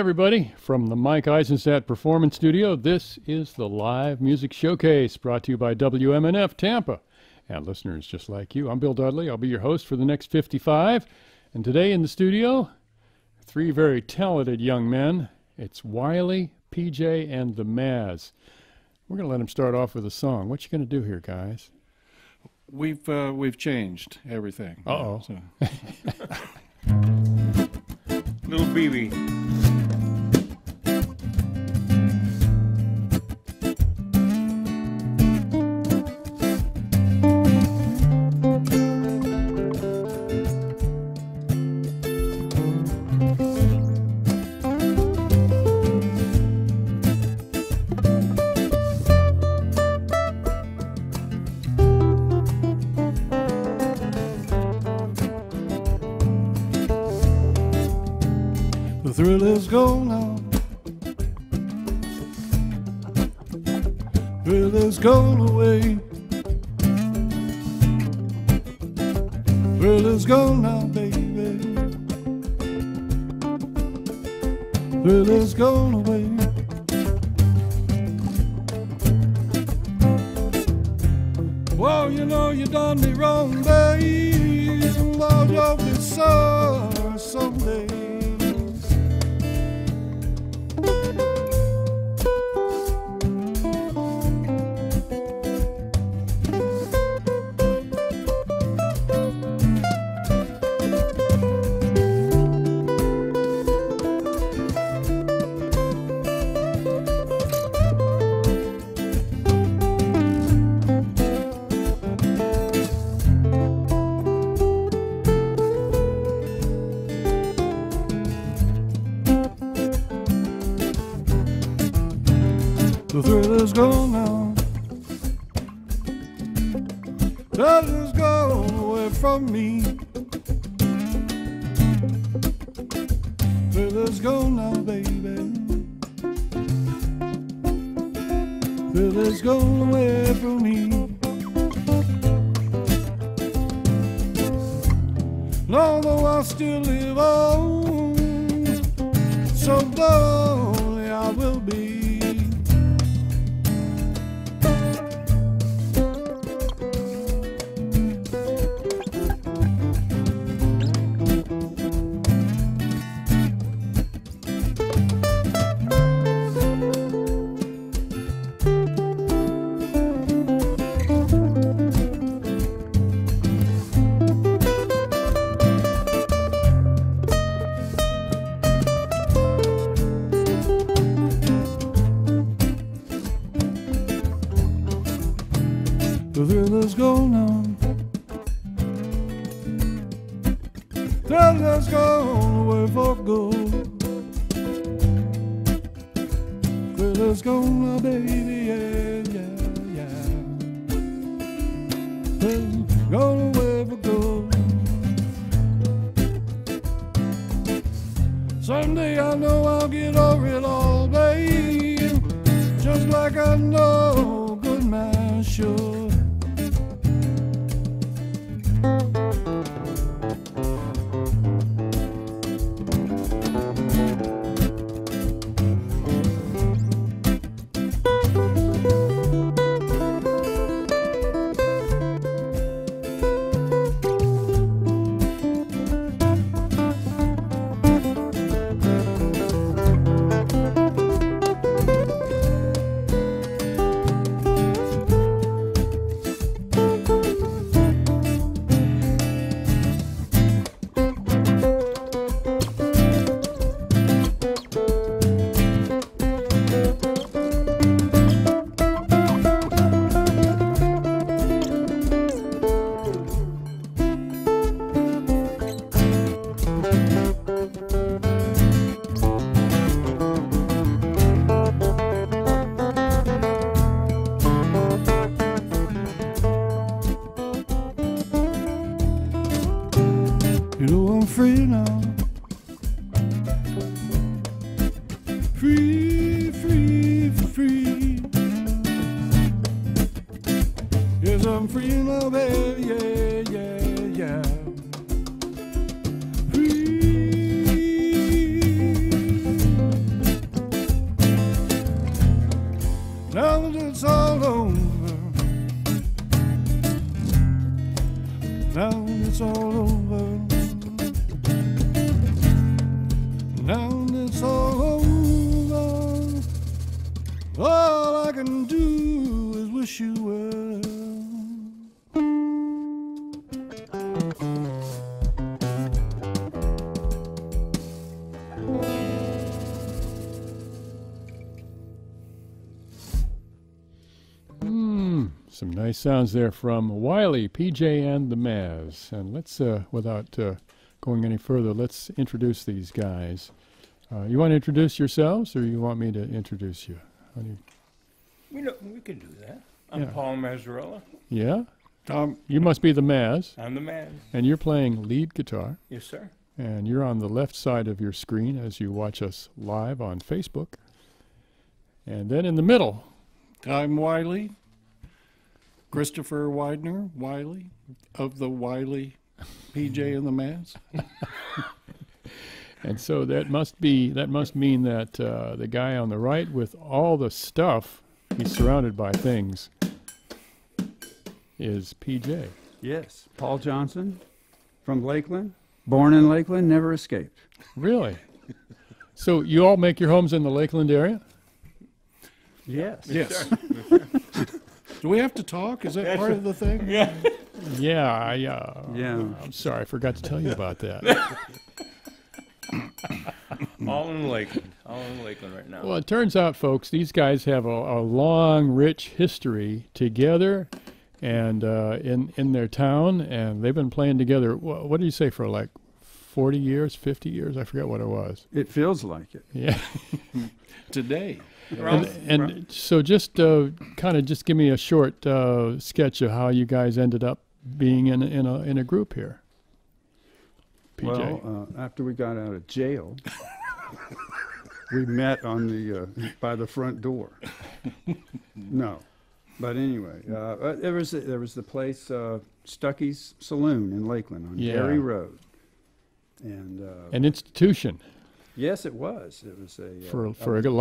everybody. From the Mike Eisenstadt Performance Studio, this is the Live Music Showcase, brought to you by WMNF Tampa. And listeners just like you, I'm Bill Dudley. I'll be your host for the next 55. And today in the studio, three very talented young men. It's Wiley, PJ, and the Mazz. We're going to let them start off with a song. What you going to do here, guys? We've changed everything. Uh-oh. So. Little BB. The thrill is gone now. Thrill is gone away. Thrill is gone now, baby. Thrill is gone away. Well, you know you done me wrong, babe. Lord, you'll be sorry someday. The thrill is gone now. That is gone away from me. Thrill is gone now, baby. Thrill is gone away from me. And although I still live on, so lonely I will be. The thrill is gone now. Thrill is gone away for good. Thrill is gone now, baby, yeah, yeah, yeah. Thrill is gone away for good. Someday I know I'll get over it all, babe, just like I know a good man should. You know I'm free now. Free, free, free. Yes, I'm free now, baby, yeah, yeah, yeah. Free. it's all over. Now it's all over. All I can do is wish you well. Some nice sounds there from Wiley, PJ, and the Mazz. And let's, without going any further, let's introduce these guys. You want to introduce yourselves, or you want me to introduce you? How do you... We can do that. I'm Yeah. Paul Mazzarella. Yeah? You must be the Mazz, I'm the man. and you're playing lead guitar, Yes, sir. and you're on the left side of your screen as you watch us live on Facebook. And then in the middle, I'm Wiley. Christopher Widner, Wiley, of the Wiley, PJ and the Mazz. and so that must mean that the guy on the right with all the stuff, he's surrounded by things, is PJ. Yes, Paul Johnson from Lakeland, born in Lakeland, never escaped. Really? So you all make your homes in the Lakeland area? Yes. Yes. Do we have to talk? Is that part of the thing? Yeah. Yeah, Yeah. I'm sorry, I forgot to tell you about that. All in Lakeland. All in Lakeland right now. Well, it turns out, folks, these guys have a long, rich history together and in their town, and they've been playing together, what do you say, for like 40 years, 50 years? I forget what it was. It feels like it. Yeah. Today. And so just kind of just give me a short sketch of how you guys ended up being in a group here. PJ. Well, after we got out of jail, we met on the by the front door. No, but anyway, there was the place Stuckey's Saloon in Lakeland on Gary Road, and an institution yes, it was. It was a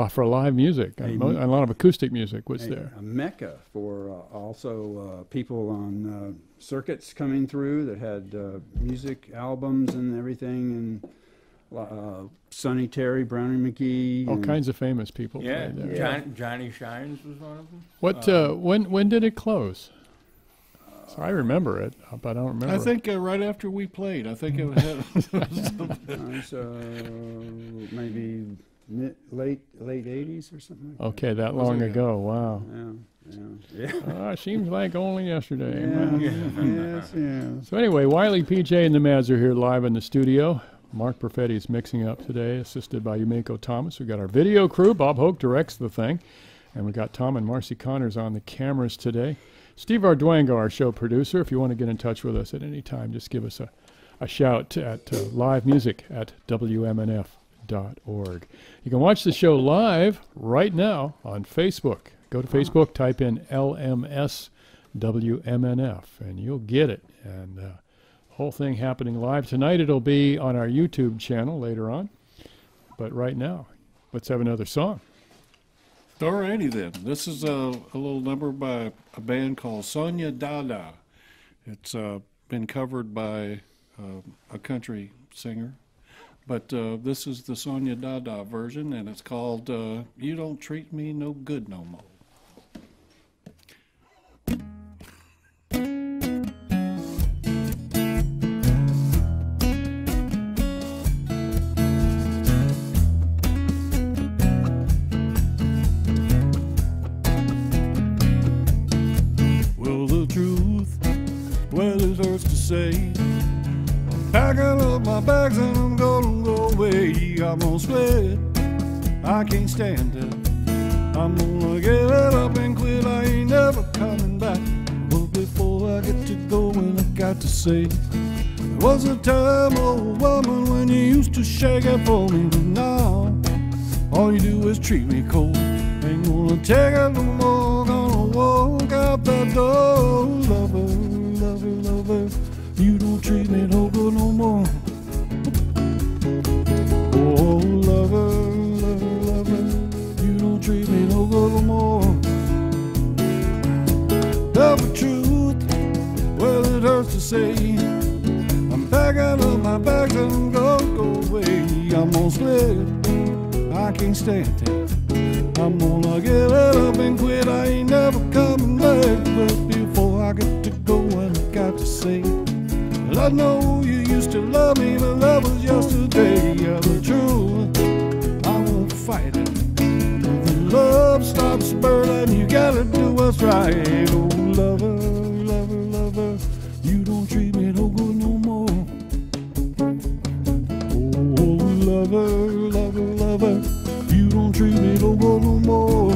for live music. A lot of acoustic music was there. A mecca for also people on circuits coming through that had music albums and everything, and Sonny Terry, Brownie McGee, All kinds of famous people Yeah. played there. Johnny Shines was one of them. What when did it close? So I remember it, but I don't remember. I think right after we played. I think it was. Maybe late 80s or something like Okay, that long ago. Wow. Yeah. Seems like only yesterday. Yes. So anyway, Wiley, PJ, and the Mazz are here live in the studio. Mark Perfetti is mixing up today, assisted by Yumiko Thomas. We got our video crew. Bob Hoke directs the thing. And we got Tom and Marcy Connors on the cameras today. Steve Arduengo, our show producer. If you want to get in touch with us at any time, just give us a shout at livemusic@wmnf.org. You can watch the show live right now on Facebook. Go to Facebook, type in LMSWMNF, and you'll get it. And whole thing happening live. Tonight it'll be on our YouTube channel later on. But right now, let's have another song. Alrighty then. This is a little number by a band called Sonia Dada. It's been covered by a country singer, but this is the Sonia Dada version, and it's called You Don't Treat Me No Good No More. Say, I'm packing up my bags and I'm gonna go away. I'm gonna sweat, I can't stand it. I'm gonna give it up and quit, I ain't never coming back. But before I get to going, I got to say, there was a time, old woman, when you used to shake it for me. But now, all you do is treat me cold. Ain't gonna take it no more, gonna walk out that door. Lover, lover, lover, you don't treat me no good no more. Oh, lover, lover, lover, you don't treat me no good no more. Tell the truth, well it hurts to say, gonna sweat. I can't stand it. I'm gonna give it up and quit. I ain't never coming back. But before I get to go, I got to say, well, I know you used to love me, but that was yesterday. Yeah, the truth, I won't fight it. When love stops burning, you gotta do what's right. Oh, lover, lover, lover, you don't treat me no good no more. Oh, lover, lover, lover, you don't treat me no good no more.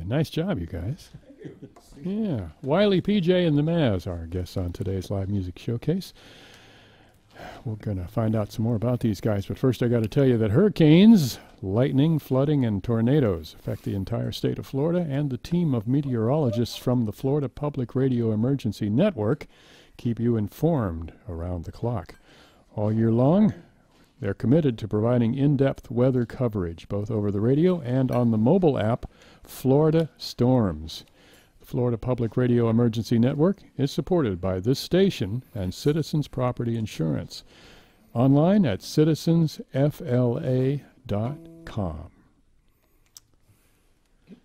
Nice job, you guys. Yeah. Wiley, PJ, and the Mazz are our guests on today's live music showcase. We're going to find out some more about these guys, but first I got to tell you that hurricanes, lightning, flooding, and tornadoes affect the entire state of Florida, and the team of meteorologists from the Florida Public Radio Emergency Network keep you informed around the clock. All year long, they're committed to providing in-depth weather coverage, both over the radio and on the mobile app, Florida Storms. The Florida Public Radio Emergency Network is supported by this station and Citizens Property Insurance. Online at citizensfla.com.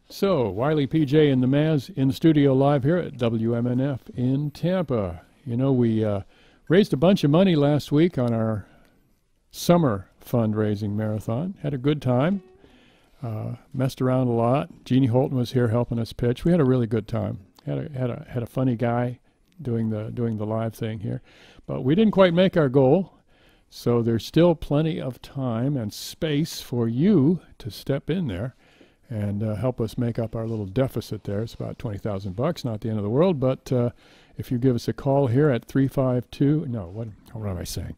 So, Wiley, PJ, and the Mazz in the studio live here at WMNF in Tampa. You know, we raised a bunch of money last week on our summer fundraising marathon. Had a good time. Messed around a lot. Jeannie Holton was here helping us pitch. We had a really good time. Had a funny guy doing the live thing here, but we didn't quite make our goal. So there's still plenty of time and space for you to step in there and help us make up our little deficit there. It's about $20,000, not the end of the world. But if you give us a call here at 352, no, what am I saying?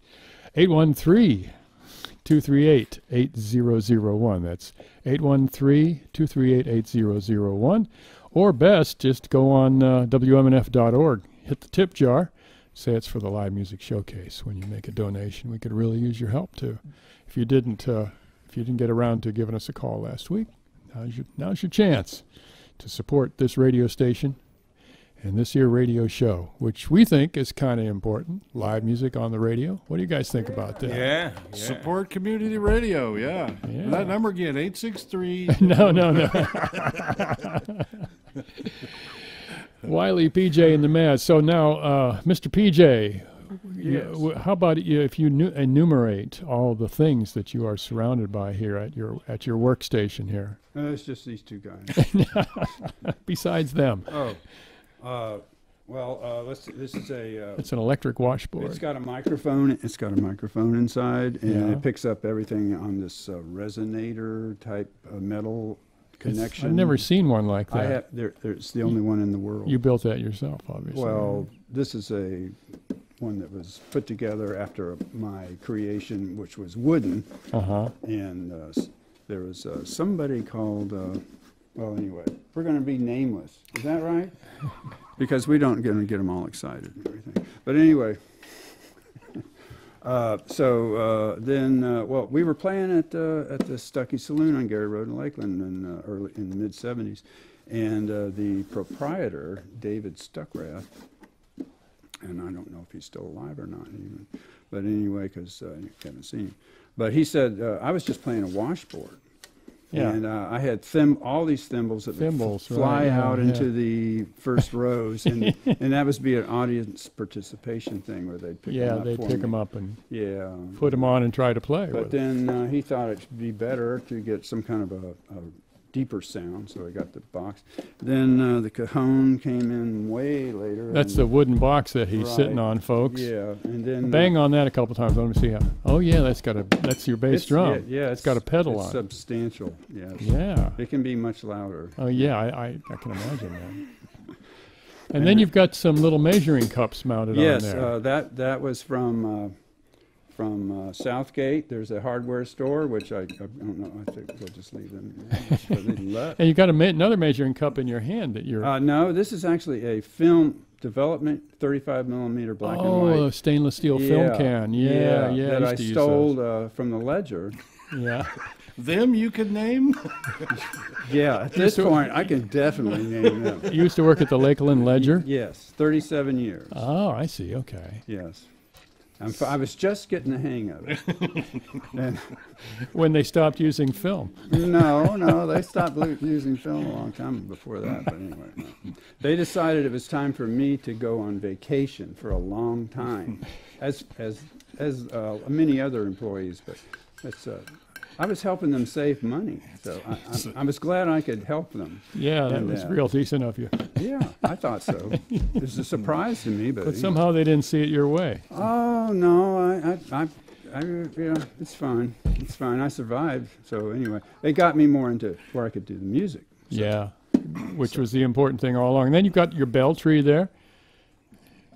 813-238-8001. That's 813-238-8001. Or best, just go on WMNF.org, hit the tip jar, say it's for the live music showcase. When you make a donation, we could really use your help too. If you didn't get around to giving us a call last week, now's your chance to support this radio station and this here radio show, which we think is kind of important. Live music on the radio. What do you guys think about that? Yeah. Support community radio, yeah. That number again, 863. No. Wiley, PJ, and the Mazz. So now, Mr. PJ, Yes. how about if you enumerate all the things that you are surrounded by here at your workstation here? It's just these two guys. Besides them. This is a. It's an electric washboard. It's got a microphone. It's got a microphone inside, and it picks up everything on this resonator type metal connection. I've never seen one like that. It's the only one in the world. You built that yourself, obviously. Well, this is one that was put together after my creation, which was wooden. And there was somebody called. Well, anyway, we're going to be nameless. Is that right? Because we don't get them all excited and everything. But anyway, Well, we were playing at the Stuckey Saloon on Gary Road in Lakeland in the mid '70s, and the proprietor, David Stuckrath, and I don't know if he's still alive or not even, but anyway, because you haven't seen him. But he said I was just playing a washboard. Yeah. And I had all these thimbles that would fly out into the first rows, and that was be an audience participation thing where they'd pick them up. Yeah, they'd pick them up and put put them on and try to play. But then he thought it would be better to get some kind of a deeper sound, so I got the box. Then the cajon came in way later. That's the wooden box that he's sitting on, folks. Yeah, and then bang on that a couple times. Let me see how. Oh yeah, that's your bass drum. Yeah, it's got a pedal on. Substantial. Yes. Yeah. It can be much louder. Oh yeah, I can imagine that. And then you've got some little measuring cups mounted on there. Yes, that was from Southgate. There's a hardware store, which I don't know. I think we'll just leave them. And you got another measuring cup in your hand that you're. No, this is actually a film development 35 millimeter black and white. Oh, a stainless steel film can. Yeah. That I stole from the Ledger. Yeah. Them you could name? Yeah, at this point, I can definitely name them. You used to work at the Lakeland Ledger? Yes, 37 years. Oh, I see. Okay. Yes. I was just getting the hang of it. And when they stopped using film. No, they stopped using film a long time before that. But anyway, no. They decided it was time for me to go on vacation for a long time, as many other employees. But it's I was helping them save money, so I was glad I could help them. Yeah, that was real decent of you. Yeah, I thought so. It was a surprise to me, but somehow they didn't see it your way. Oh no, it's fine. It's fine. I survived. So anyway, they got me more into where I could do the music. So. Yeah, which was the important thing all along. And then you've got your bell tree there.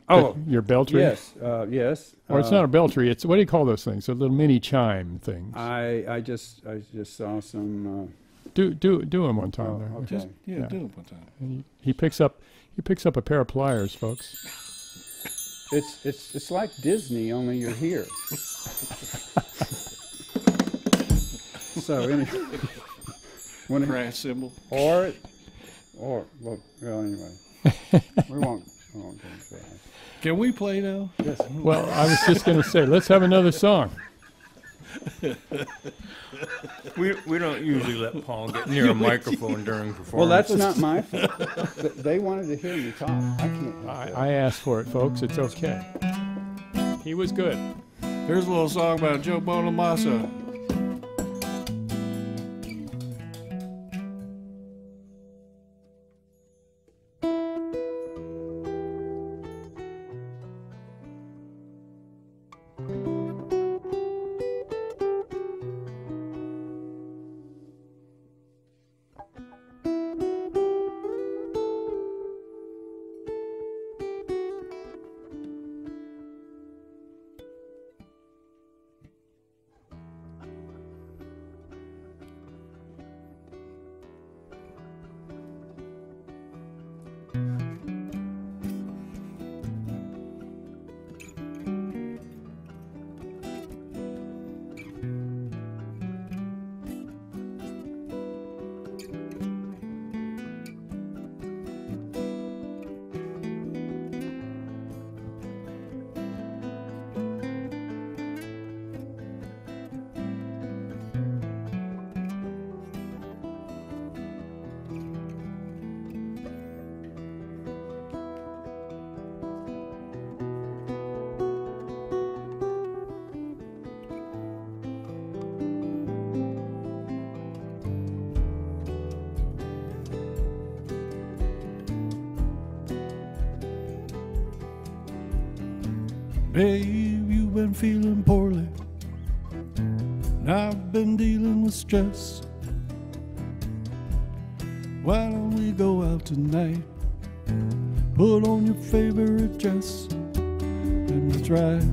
Oh, your bell tree? Yes, yes. Or it's not a bell tree. It's what do you call those things? A little mini chime things. I just saw some. Do them one time there. Okay. Do it one time. And he picks up a pair of pliers, folks. It's like Disney, only you're here. So anyway, crash cymbal. Or well anyway, we won't go into that. Can we play now? Yes. Well, I was just going to say, let's have another song. We don't usually let Paul get near a microphone during performance. Well, that's not my fault. They wanted to hear me talk. I can't. I asked for it, folks. It's okay. He was good. Here's a little song about Joe Bonamassa. Babe, you've been feeling poorly, and I've been dealing with stress. Why don't we go out tonight? Put on your favorite dress, and let's ride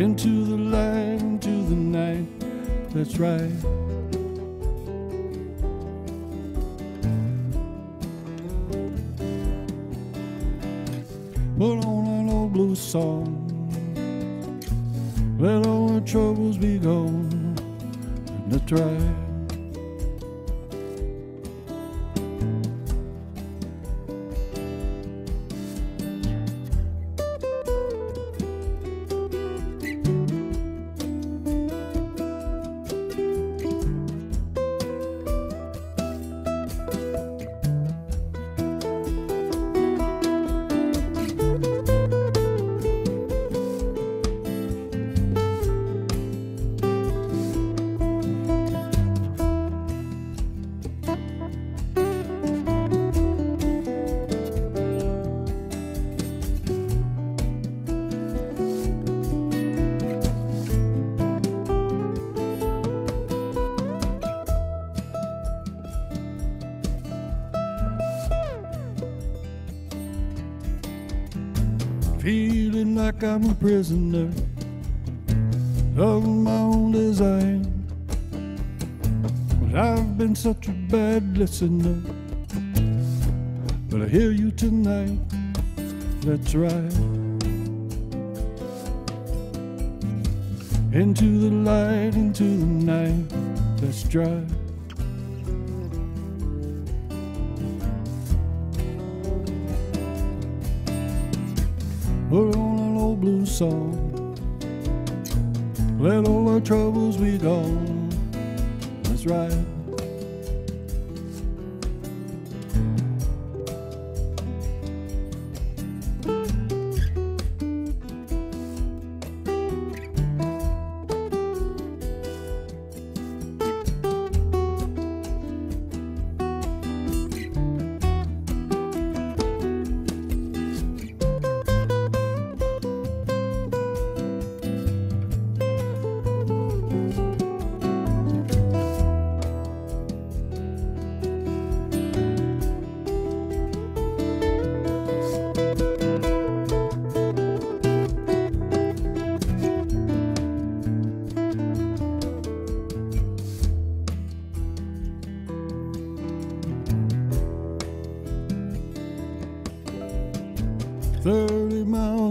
into the light, into the night. Let's ride. Put on an song. Let all our troubles be gone, and that's right. Feeling like I'm a prisoner of my own design. But I've been such a bad listener. But I hear you tonight, that's right. Into the light, into the night, let's drive. Put on an old blues song. Let all our troubles be gone. That's right.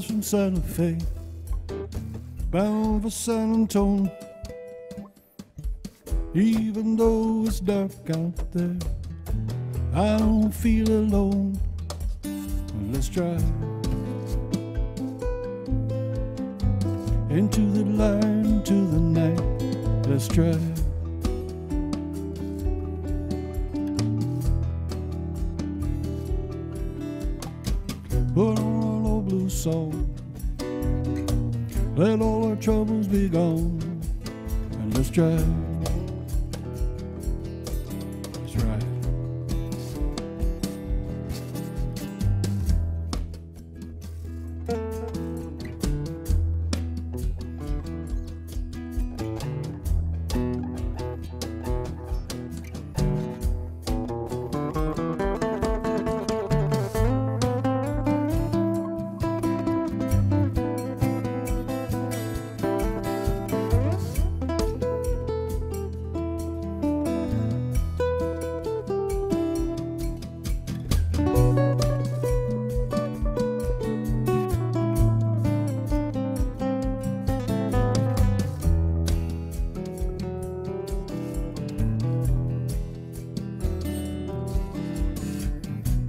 From Santa Fe, bound for San Antonio. Even though it's dark out there, I don't feel alone. Let's drive into the light, into the night. Let's drive. Put on an old blues song. Let all our troubles be gone, and let's drive. That's right.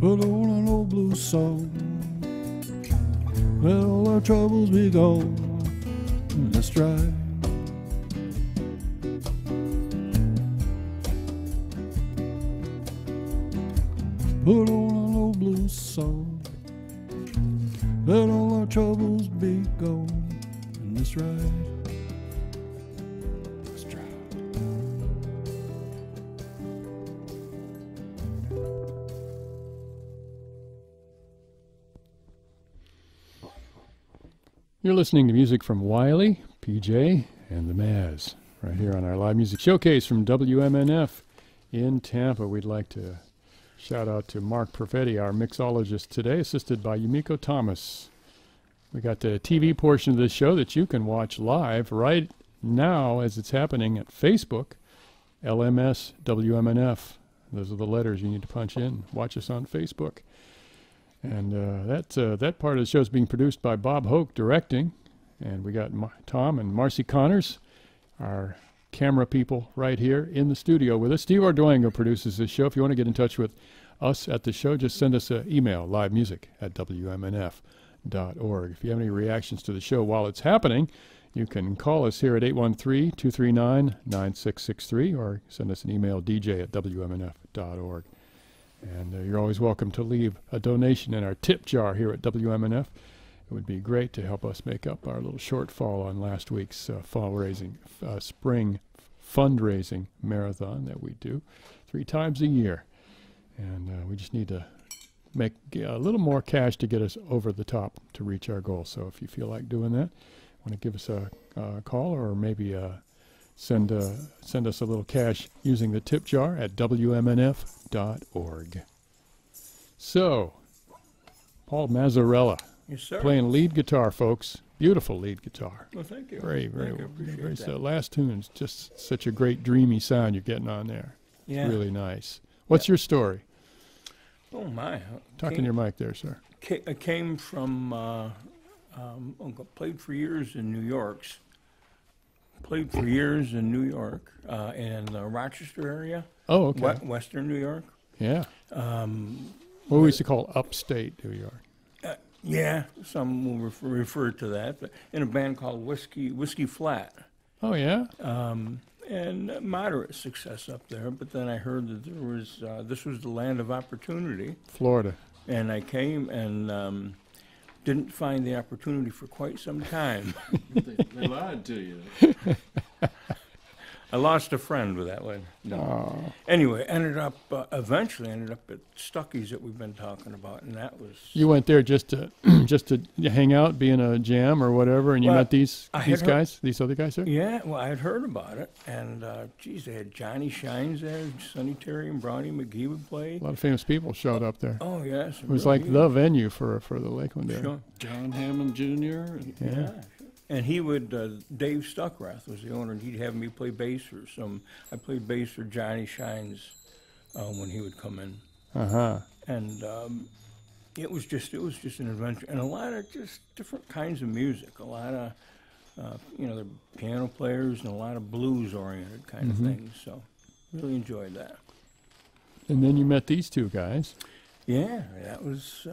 Put on an old blues song. Let all our troubles be gone. Let's drive. Put on an old blues song. Let all our troubles be gone. And let's ride. Let's drive. You're listening to music from Wiley, PJ, and the Mazz, right here on our live music showcase from WMNF in Tampa. We'd like to shout out to Mark Perfetti, our mixologist today, assisted by Yumiko Thomas. We got the TV portion of this show that you can watch live right now as it's happening at Facebook, LMS WMNF. Those are the letters you need to punch in. Watch us on Facebook. And that part of the show is being produced by Bob Hoke directing. And we got Tom and Marcy Connors, our camera people, right here in the studio with us. Steve Arduengo produces this show. If you want to get in touch with us at the show, just send us an email, livemusic@wmnf.org. If you have any reactions to the show while it's happening, you can call us here at 813-239-9663 or send us an email, dj@wmnf.org. And you're always welcome to leave a donation in our tip jar here at WMNF. It would be great to help us make up our little shortfall on last week's spring fundraising marathon that we do 3 times a year. And we just need to make a little more cash to get us over the top to reach our goal. So if you feel like doing that, want to give us a call or maybe send us a little cash using the tip jar at WMNF.org. So, Paul Mazzarella. Yes, sir. Playing lead guitar, folks. Beautiful lead guitar. Well, thank you. Very, Thank you. Appreciate very. that. The last tune's just such a great dreamy sound you're getting on there. Yeah. Really nice. What's your story? Oh, my. Talk in your mic there, sir. I came from, played for years in New York. In the Rochester area. Oh, okay. Western New York. Yeah. What we used to call upstate New York. Yeah, some will refer to that, but in a band called Whiskey Flat. Oh, yeah? And moderate success up there, but then I heard that there was this was the land of opportunity. Florida. And I came and didn't find the opportunity for quite some time. They lied to you. I lost a friend with that one. No. Anyway, eventually ended up at Stuckey's that we've been talking about, and that was... You went there just to hang out, be in a jam or whatever, and you met these other guys there? Yeah, well, I had heard about it, and they had Johnny Shines there, Sonny Terry and Brownie McGee would play. A lot of famous people showed up there. Oh, yes. It was like the venue for the Lakeland area. Sure. John Hammond Jr. Yeah. And he would, Dave Stuckrath was the owner, and he'd have me play bass for I played bass for Johnny Shines when he would come in. Uh-huh. And it was just an adventure, and a lot of just different kinds of music, a lot of, the piano players and a lot of blues-oriented kind of things, so really enjoyed that. And then you met these two guys. Yeah, that was...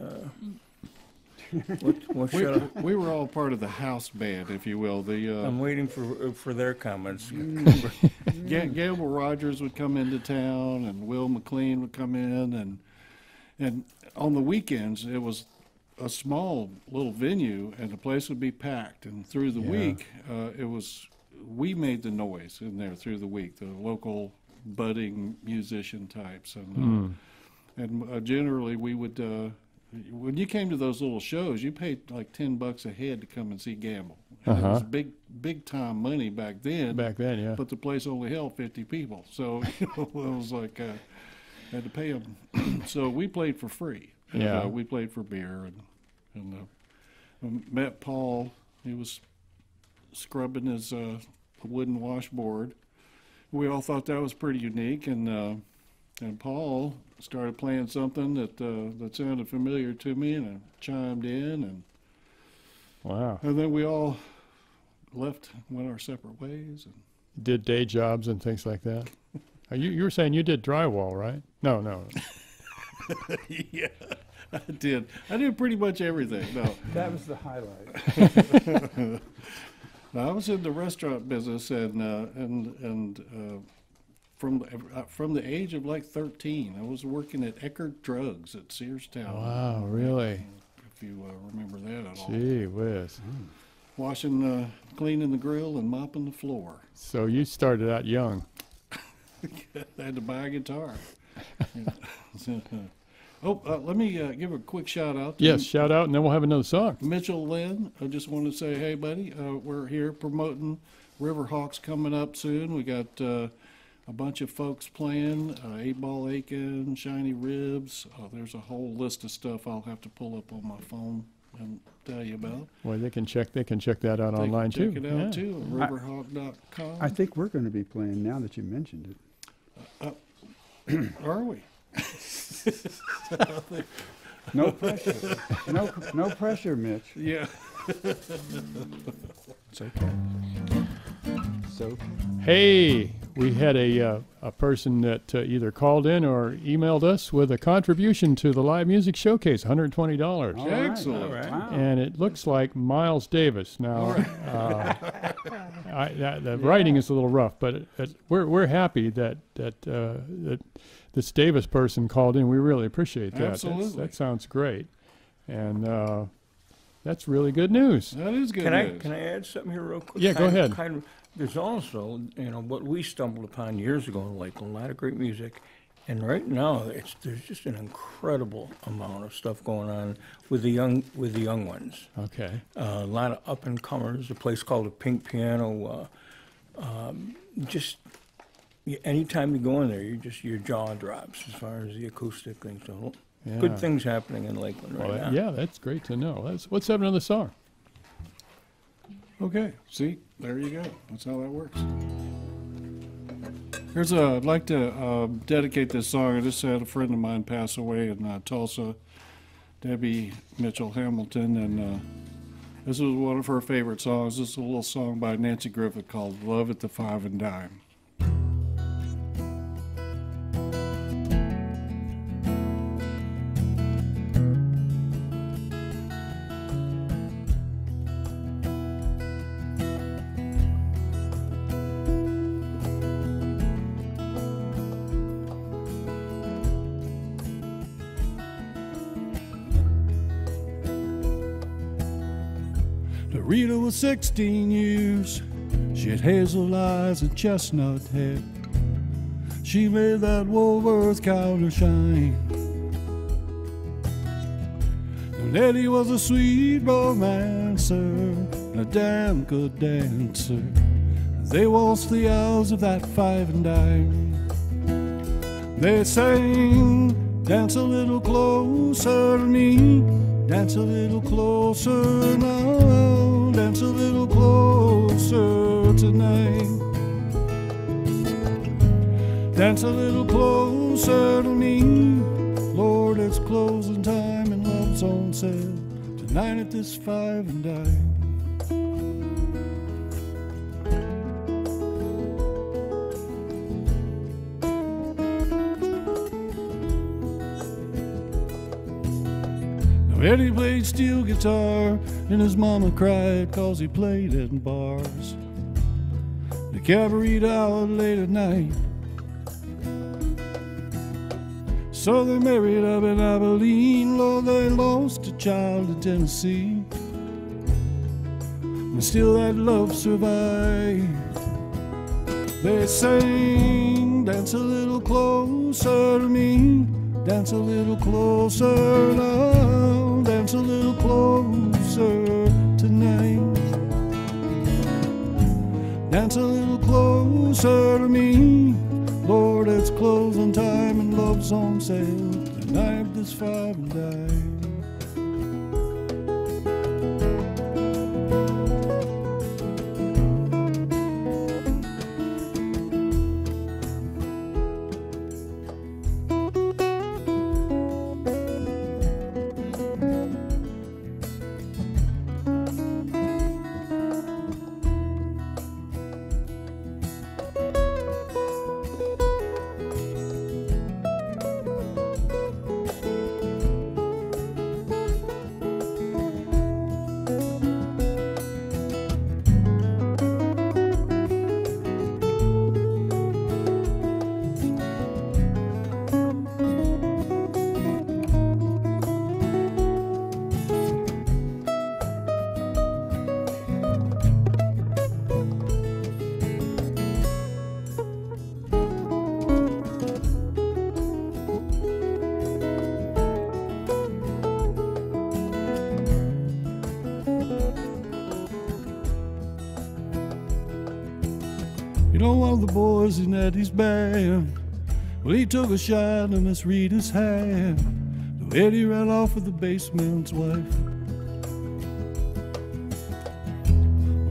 We were all part of the house band, if you will. I'm waiting for their comments. Gamble Rogers would come into town, and Will McLean would come in, and on the weekends it was a small little venue, and the place would be packed. And through the week, we made the noise in there through the week, the local budding musician types, and generally we would. When you came to those little shows, you paid like $10 a head to come and see Gamble. And it was big time money back then. Back then, yeah. But the place only held 50 people, so it was like I had to pay them. So we played for free. Yeah. We played for beer, and met Paul. He was scrubbing his wooden washboard. We all thought that was pretty unique, and Paul started playing something that sounded familiar to me, and I chimed in, and then we all went our separate ways. And did day jobs and things like that. You were saying you did drywall, right? No. Yeah, I did. I did pretty much everything. No, That was the highlight. I was in the restaurant business, and from the age of like 13, I was working at Eckerd Drugs at Searstown. Wow, really? If you remember that at all. Gee whiz. Washing, cleaning the grill and mopping the floor. So you started out young. I had to buy a guitar. Let me give a quick shout out. Yes, shout out, and then we'll have another song. Mitchell Lynn, I just want to say, hey, buddy, we're here promoting Riverhawks coming up soon. We got a bunch of folks playing, 8-Ball Aiken, Shiny Ribs. There's a whole list of stuff I'll have to pull up on my phone and tell you about. Well, they can check that out online too. Check it out too, at riverhawk.com. I think we're going to be playing now that you mentioned it. Are we? No pressure. No pressure, Mitch. Yeah. It's okay. So, Hey, we had a person that either called in or emailed us with a contribution to the live music showcase, $120. all right. Excellent. All right. Wow. And it looks like Miles Davis. Now, the writing is a little rough, but we're happy that this Davis person called in. We really appreciate that. Absolutely. That sounds great, and that's really good news. That is good Can news. I add something here real quick? Yeah, go ahead. There's also, what we stumbled upon years ago in Lakeland, a lot of great music, and right now there's just an incredible amount of stuff going on with the young ones. Okay. A lot of up and comers. A place called the Pink Piano. Anytime you go in there, your jaw drops as far as the acoustic thing. So Yeah. good things happening in Lakeland right Well, now. yeah, that's great to know. Let's have another song. Okay, see, there you go. That's how that works. I'd like to dedicate this song. I just had a friend of mine pass away in Tulsa, Debbie Mitchell Hamilton, and this was one of her favorite songs. This is a little song by Nancy Griffith called "Love at the Five and Dime." Rita was 16 years. She had hazel eyes and chestnut hair. She made that Woolworth counter shine. And Eddie was a sweet romancer and a damn good dancer. They waltzed the hours of that five and dime. They sang, "Dance a little closer to me, dance a little closer now, dance a little closer tonight. Dance a little closer to me, Lord, it's closing time and love's on sale tonight at this five and dime." Eddie played steel guitar, and his mama cried 'cause he played in bars. They cabaret out late at night, so they married up in Abilene. Lord, they lost a child in Tennessee, and still that love survived. They sang, "Dance a little closer to me, dance a little closer now, dance a little closer tonight. Dance a little closer to me, Lord, it's closing time and love's on sale tonight at this five and dime." You know, one of the boys in Eddie's band, well, he took a shot at Miss Rita's hand. So Eddie ran off with the baseman's wife.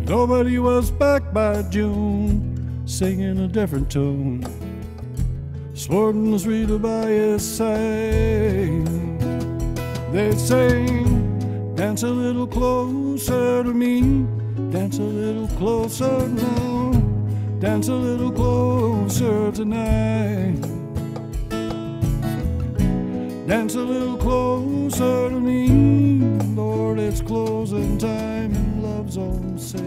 Nobody was back by June, singing a different tune, sporting Miss Rita by his side. They sing, dance a little closer to me, dance a little closer now, dance a little closer tonight. Dance a little closer to me, Lord, it's closing time and love's on sale.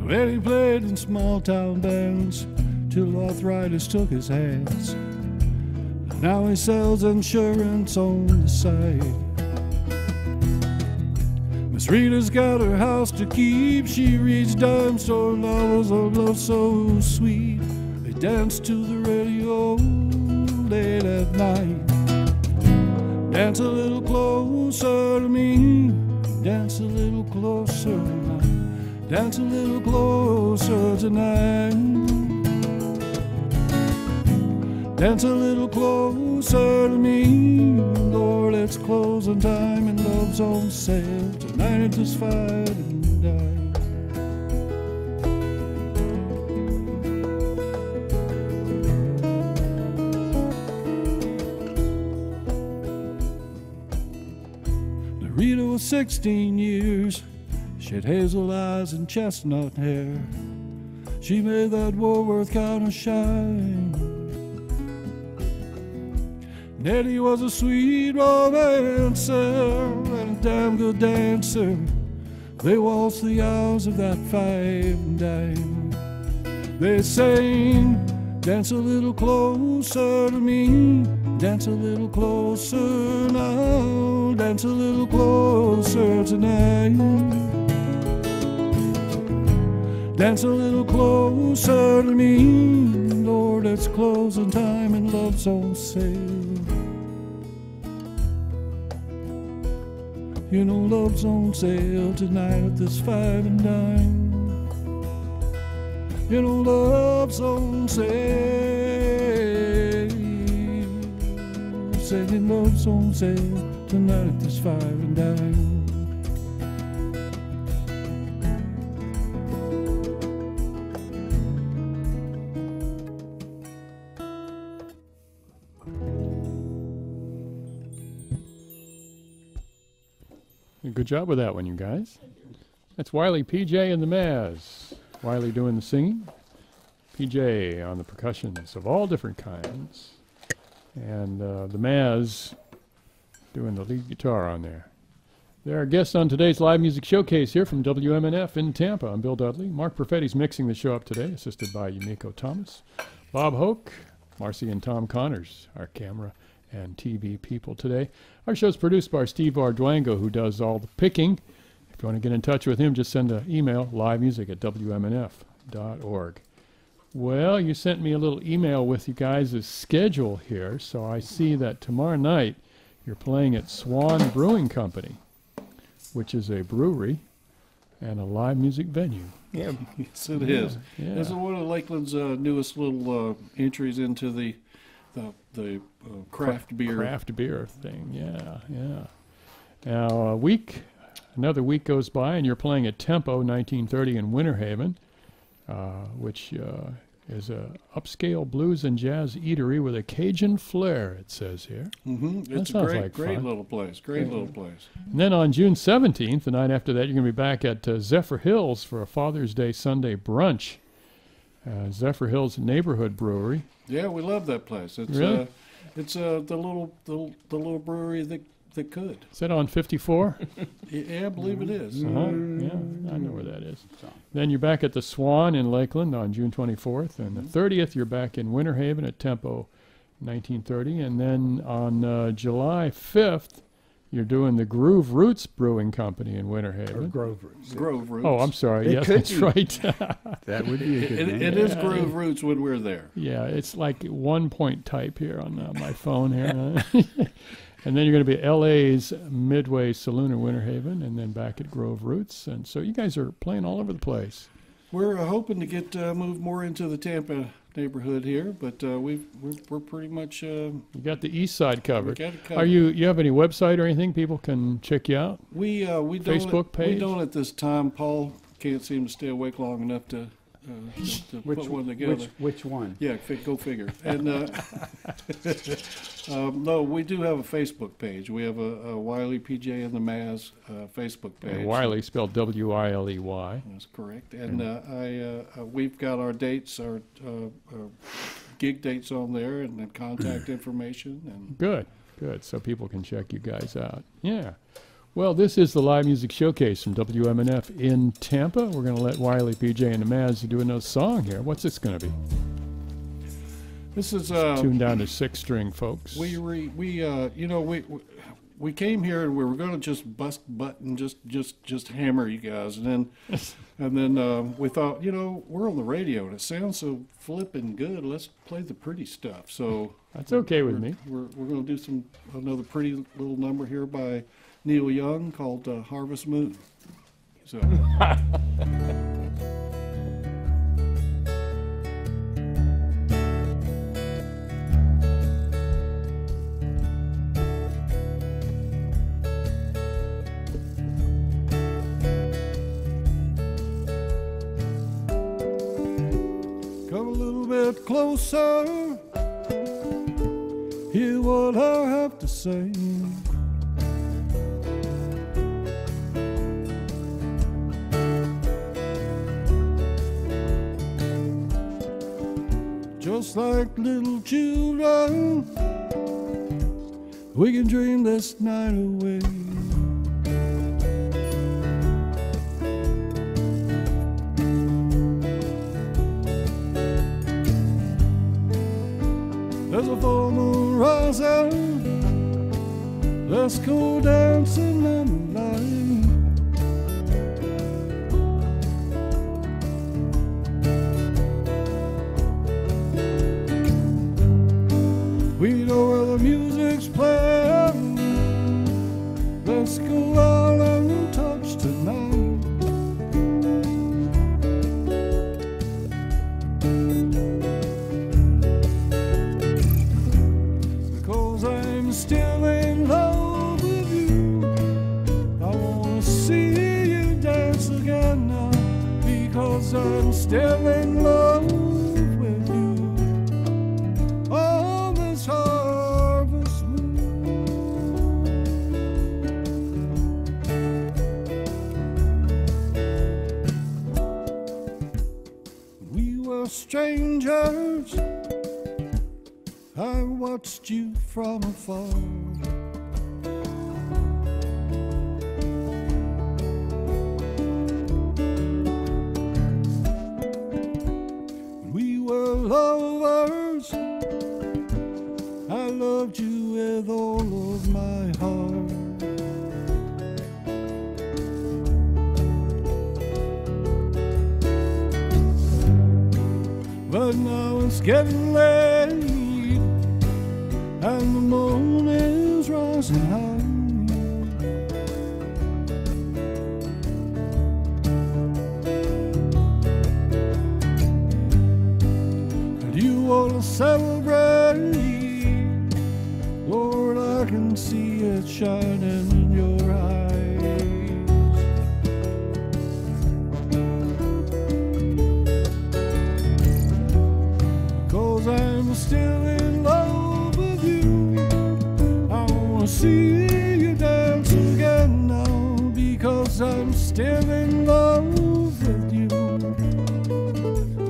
Well, he played in small town bands till arthritis took his hands. Now he sells insurance on the side. Miss Rita's got her house to keep. She reads dime store novels of love so sweet. They dance to the radio late at night. Dance a little closer to me, dance a little closer now, dance a little closer tonight. Dance a little closer to me, Lord, it's closing time and love's on sale. Tonight it's just fight and die. Rita was 16 years. She had hazel eyes and chestnut hair. She made that Woolworth counter shine. Nettie was a sweet romancer and a damn good dancer. They waltzed the hours of that 5 and dime. They sang, dance a little closer to me, dance a little closer now, dance a little closer tonight. Dance a little closer to me, Lord, it's closing time and love's on sale. You know love's on sale tonight at this 5 and dime. You know love's on sale, saying love's on sale tonight at this 5 and dime. Good job with that one, you guys. That's Wiley, PJ, and the Mazz. Wiley doing the singing, PJ on the percussions of all different kinds, and the Mazz doing the lead guitar on there. They're our guests on today's live music showcase here from WMNF in Tampa. I'm Bill Dudley. Mark Perfetti's mixing the show up today, assisted by Yumiko Thomas. Bob Hoke, Marcy and Tom Connors, our camera and TV people today. Our show's produced by Steve Arduango, who does all the picking. If you want to get in touch with him, just send an email, livemusic@wmnf.org. Well, you sent me a little email with you guys' schedule here, so I see that tomorrow night you're playing at Swan Brewing Company, which is a brewery and a live music venue. Yeah, Yes, it is. Yeah. This is one of Lakeland's newest little entries into the craft beer. Craft beer thing, yeah. Now, another week goes by, and you're playing at Tempo 1930 in Winter Haven, which is a upscale blues and jazz eatery with a Cajun flair, it says here. Mm-hmm. It's a sounds great, like great fun. little place. Great little place. And then on June 17th, the night after that, you're going to be back at Zephyr Hills for a Father's Day Sunday brunch. Zephyr Hills Neighborhood Brewery. Yeah, we love that place. It's Really? it's the little brewery that could. Is that on 54? Yeah, I believe it is. Yeah, I know where that is. Then you're back at the Swan in Lakeland on June 24th, and the 30th you're back in Winter Haven at Tempo 1930, and then on July 5th you're doing the Groove Roots Brewing Company in Winter Or Haven. Grove Roots. Grove Roots. Oh, I'm sorry. It Yes, could that's be. right. That would be a good name. It is Grove Roots when we're there. Yeah, it's like 1-point type here on my phone here. And then you're going to be LA's Midway Saloon in Winter Haven, and then back at Grove Roots. And so you guys are playing all over the place. We're hoping to get moved more into the Tampa neighborhood here, but we're pretty much You got the east side we covered. got it covered. Are you have any website or anything people can check you out? We don't Facebook we page? don't at this time. Paul can't seem to stay awake long enough to put one together. Which one? Yeah, go figure. And no, we do have a Facebook page. We have a Wiley PJ and the Mazz Facebook page. And Wiley spelled Wiley. That's correct. And we've got our dates, our gig dates on there, and then contact information. And Good. So people can check you guys out. Yeah. Well, this is the Live Music Showcase from WMNF in Tampa. We're going to let Wiley, PJ, and the Mazz do another song here. What's this going to be? this is Tuned down to 6-string, folks. we came here and we were going to just bust butt and just hammer you guys, and then we thought, we're on the radio and it sounds so flippin' good. Let's play the pretty stuff. So That's okay with me. We're going to do another pretty little number here by Neil Young called Harvest Moon. So. Come a little bit closer, hear what I have to say. Just like little children, we can dream this night away. There's a full moon rising, let's go dancing in the light. We know where the music's playing, let's go out and touch tonight. Because I'm still in love with you, I wanna see you dance again now. Because I'm still in love with you. On this harvest moon, we were strangers, I watched you from afar. We were lovers, I loved you with all of my heart. But now it's getting late, and the moon is rising high. And you want to celebrate, Lord, I can see it shining in your eyes. Cause I'm still in love with you, I wanna see you dance again now. Because I'm still in love with you.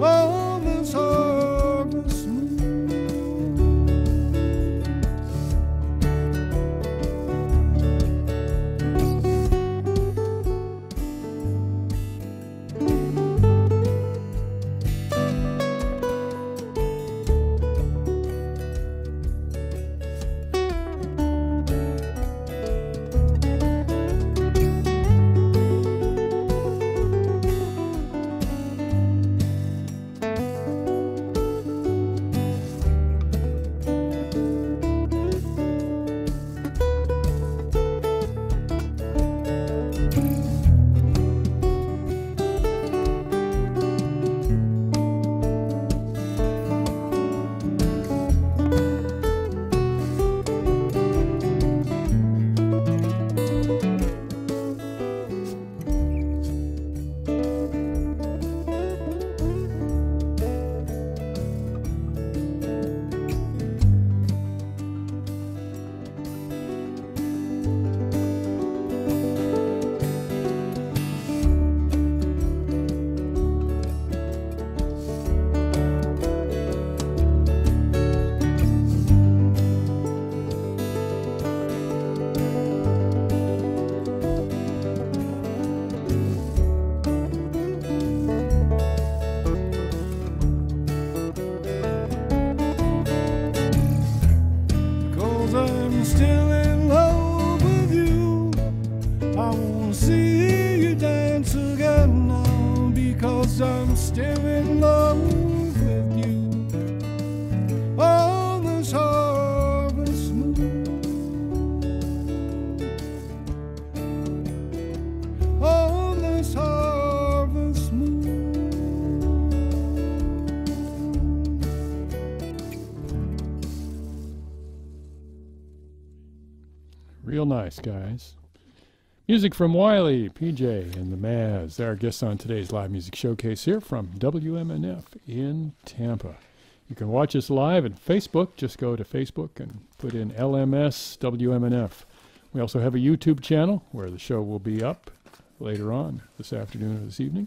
Oh, this harvest moon. 'cause I'm still in love with you. I wanna see you dance again now, because I'm still in love with you. On this harvest moon, on this harvest moon. Real nice, guys. Music from Wiley, PJ, and the Mazz. They're our guests on today's live music showcase here from WMNF in Tampa. You can watch us live at Facebook. Just go to Facebook and put in LMS WMNF. We also have a YouTube channel where the show will be up later on this afternoon or this evening.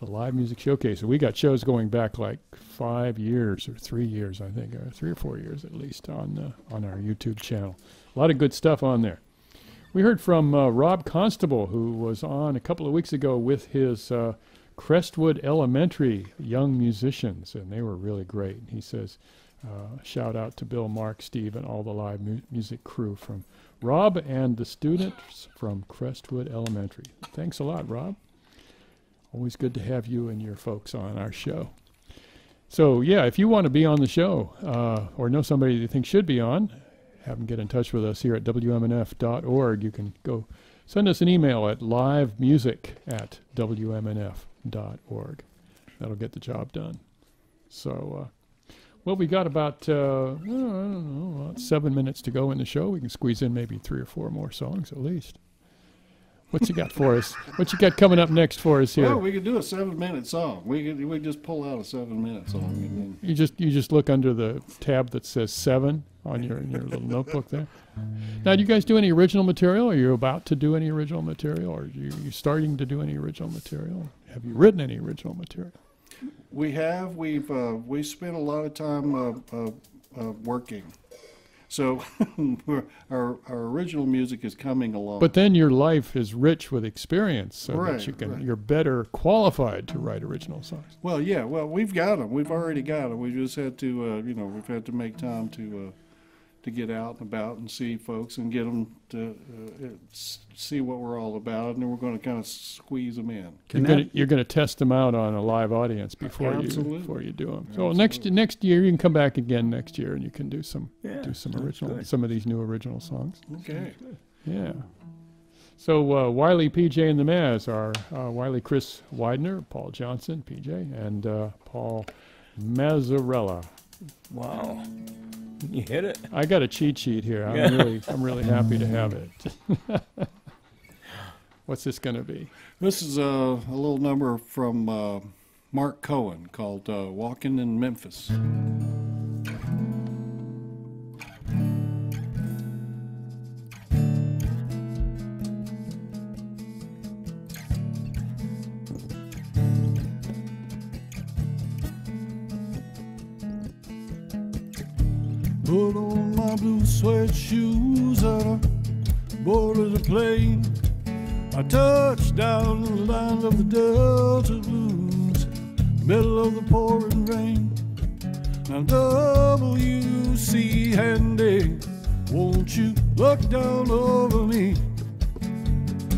The live music showcase. We got shows going back like 5 years or 3 years, I think, or 3 or 4 years at least on our YouTube channel. A lot of good stuff on there. We heard from Rob Constable, who was on a couple of weeks ago with his Crestwood Elementary young musicians, and they were really great. He says, shout out to Bill, Mark, Steve, and all the live music crew from Rob and the students from Crestwood Elementary. Thanks a lot, Rob. Always good to have you and your folks on our show. So, yeah, if you want to be on the show or know somebody you think should be on, have them get in touch with us here at WMNF.org. You can go send us an email at livemusic@WMNF.org. That'll get the job done. So, well, we got about, I don't know, about 7 minutes to go in the show. We can squeeze in maybe 3 or 4 more songs at least. What you got for us? What you got coming up next for us here? Well, we could do a 7-minute song. We just pull out a 7-minute song. And then You just look under the tab that says 7 on your little notebook there. Now, do you guys do any original material? Are you about to do any original material? Or are you starting to do any original material? Have you written any original material? we spent a lot of time working. So our original music is coming along. But then your life is rich with experience, so Right, that right. you're better qualified to write original songs. Well, yeah, we've got them. We've already got them. We just had to, we've had to make time to get out and about and see folks and get them to see what we're all about, and then we're going to kind of squeeze them in. You're going to test them out on a live audience before you do them. So next year you can come back again next year and you can do some some of these new original songs. Okay. Yeah. So Wiley, PJ, and the Mazz are Wiley Chris Widner, Paul Johnson, PJ, and Paul Mazzarella. Wow. You hit it. I got a cheat sheet here. I'm really happy to have it. What's this going to be? This is a little number from Mark Cohen called Walkin' in Memphis. Put on my blue suede shoes and I boarded a plane. I touched down in the land of the Delta Blues, middle of the pouring rain. Now W.C. Handy, won't you look down over me?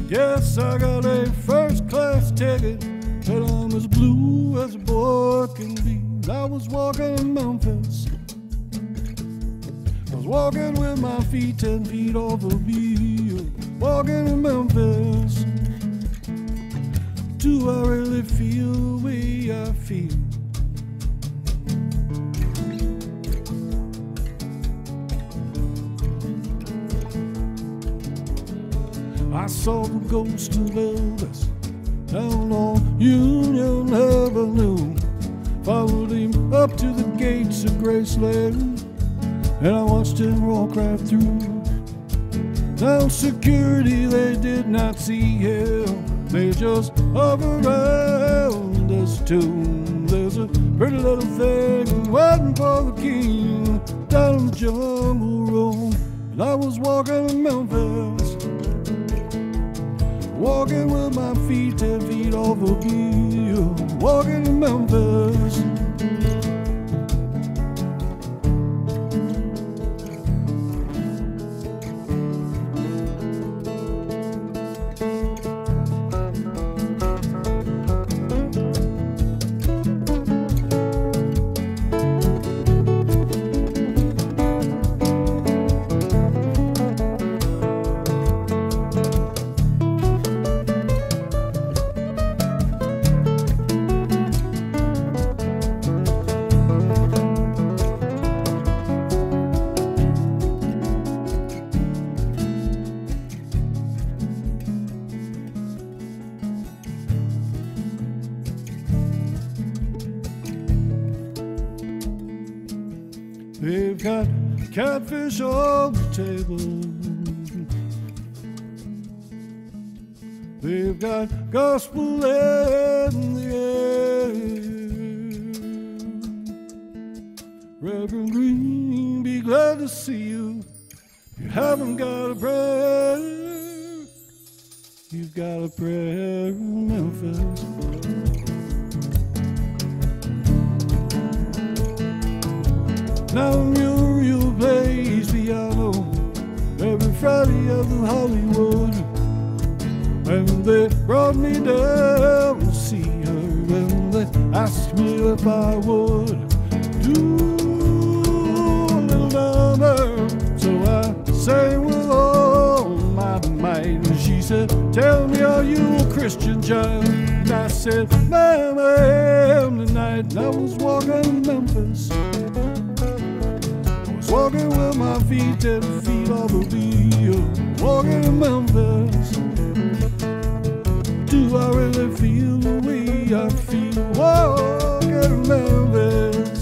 Yes, I got a first class ticket, and I'm as blue as a boy can be. I was walking in Memphis, walking with my feet 10 feet off the wheel, walking in Memphis. Do I really feel the way I feel? I saw the ghost of Elvis down on Union Avenue, followed him up to the gates of Graceland, and I watched him walk right through. Now security, they did not see him, they just hovered around us too. There's a pretty little thing waiting for the king down the jungle road, and I was walking in Memphis, walking with my feet 10 feet off a wheel, walking in Memphis. catfish on the table. They've got gospel in the air. Reverend Green, be glad to see you. You haven't got a prayer. You've got a prayer in Memphis. Now Muriel plays piano every Friday at the Hollywood. And they brought me down to see her, and they asked me if I would do a little number. So I sang with all my might, and she said, tell me, are you a Christian child? And I said, ma'am, I am tonight. And I was walking in Memphis, I was walking with my feet 10 feet off the wheel, walking in Memphis. Do I really feel the way I feel walking in Memphis?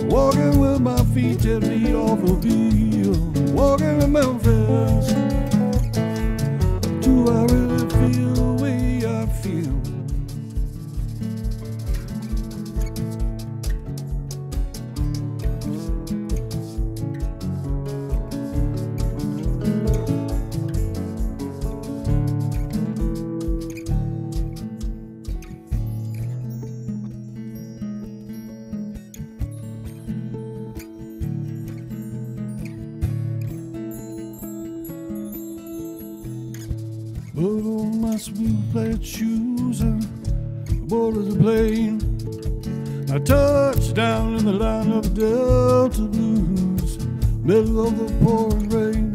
Walking with my feet 10 feet off the wheel, walking in Memphis. Do I really feel the way I feel? Put on my smooth plaid shoes and boarded the plane. I touched down in the line of the Delta Blues, middle of the pouring rain.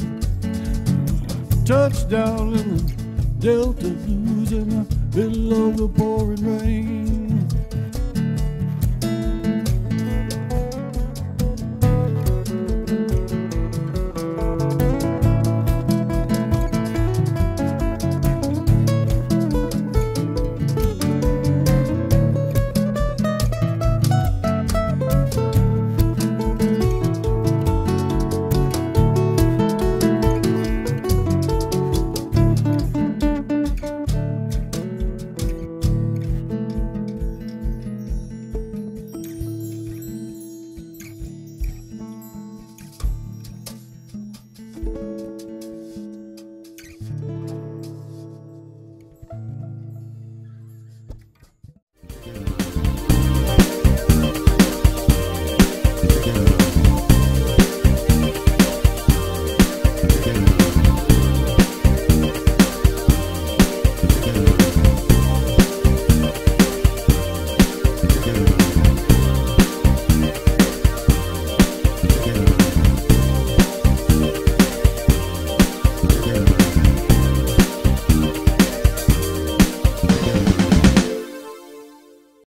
Touched down in the Delta Blues in the middle of the pouring rain.